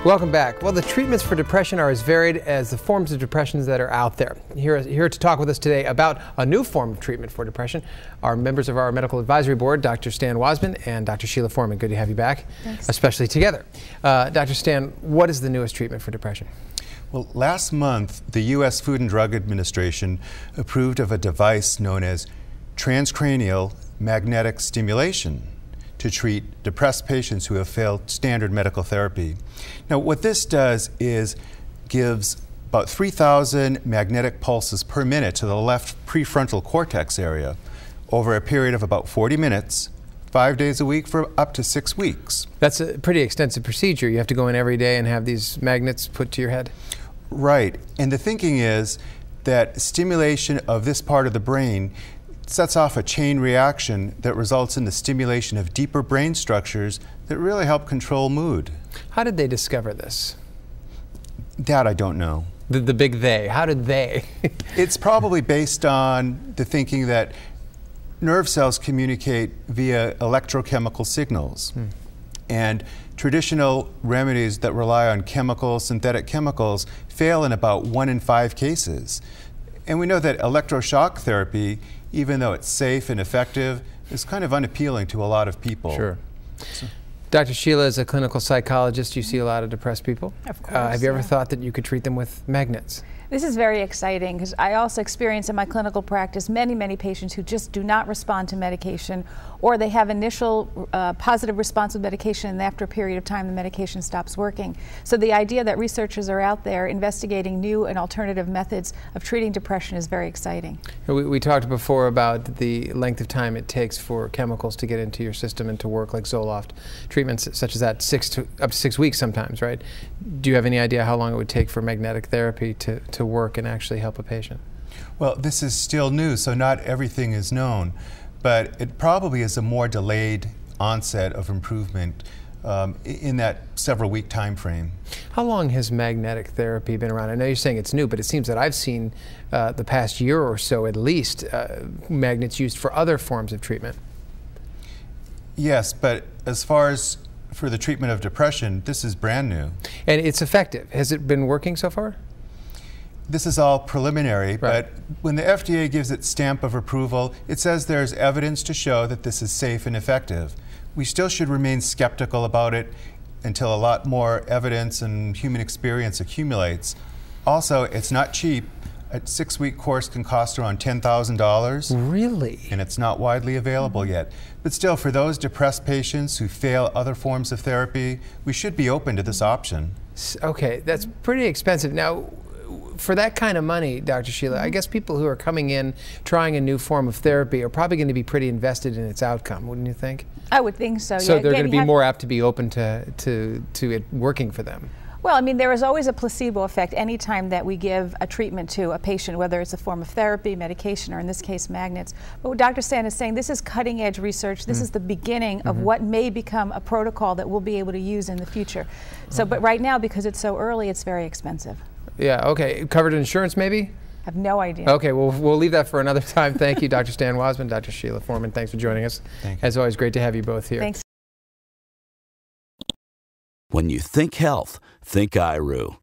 Welcome back. Well, the treatments for depression are as varied as the forms of depressions that are out there. Here to talk with us today about a new form of treatment for depression are members of our medical advisory board, Dr. Stan Wasman and Dr. Sheila Foreman. Good to have you back, Thanks. Especially together. Dr. Stan, what is the newest treatment for depression? Well, last month, the U.S. Food and Drug Administration approved of a device known as transcranial magnetic stimulation to treat depressed patients who have failed standard medical therapy. Now, what this does is gives about 3,000 magnetic pulses per minute to the left prefrontal cortex area over a period of about 40 minutes, 5 days a week for up to 6 weeks. That's a pretty extensive procedure. You have to go in every day and have these magnets put to your head. Right, and the thinking is that stimulation of this part of the brain sets off a chain reaction that results in the stimulation of deeper brain structures that really help control mood. How did they discover this? That I don't know. The big they. How did they? It's probably based on the thinking that nerve cells communicate via electrochemical signals. And traditional remedies that rely on chemicals, synthetic chemicals, fail in about 1 in 5 cases. And we know that electroshock therapy, even though it's safe and effective, is kind of unappealing to a lot of people. Sure. Dr. Sheila is a clinical psychologist. You see a lot of depressed people. Of course. Have you ever thought that you could treat them with magnets? This is very exciting because I also experience in my clinical practice many patients who just do not respond to medication, or they have initial positive response with medication and after a period of time the medication stops working. So the idea that researchers are out there investigating new and alternative methods of treating depression is very exciting. We talked before about the length of time it takes for chemicals to get into your system and to work, like Zoloft. Treatments such as that up to 6 weeks sometimes, right? Do you have any idea how long it would take for magnetic therapy to work and actually help a patient? Well, this is still new, so not everything is known, but it probably is a more delayed onset of improvement in that several-week time frame. How long has magnetic therapy been around? I know you're saying it's new, but it seems that I've seen the past year or so at least magnets used for other forms of treatment. Yes, but as far as for the treatment of depression, this is brand new. And it's effective. Has it been working so far? This is all preliminary, Right. but when the FDA gives its stamp of approval, it says there's evidence to show that this is safe and effective. We still should remain skeptical about it until a lot more evidence and human experience accumulates. Also, it's not cheap. A 6-week course can cost around $10,000. Really? And it's not widely available yet. But still, for those depressed patients who fail other forms of therapy, we should be open to this option. Okay, that's pretty expensive. Now, for that kind of money, Dr. Sheila, I guess people who are coming in trying a new form of therapy are probably going to be pretty invested in its outcome, wouldn't you think? I would think so. So yeah. they're going to be more apt to be open to it working for them. Well, I mean, there is always a placebo effect anytime that we give a treatment to a patient, whether it's a form of therapy, medication, or in this case, magnets. But what Dr. Stan is saying, this is cutting edge research. This is the beginning of what may become a protocol that we'll be able to use in the future. So, but right now, because it's so early, it's very expensive. Yeah, okay. Covered insurance, maybe? I have no idea. Okay, well, we'll leave that for another time. Thank you, Dr. Stan Wasman, Dr. Sheila Foreman. Thanks for joining us. Thank you. As always, great to have you both here. Thanks. When you think health, think IRU.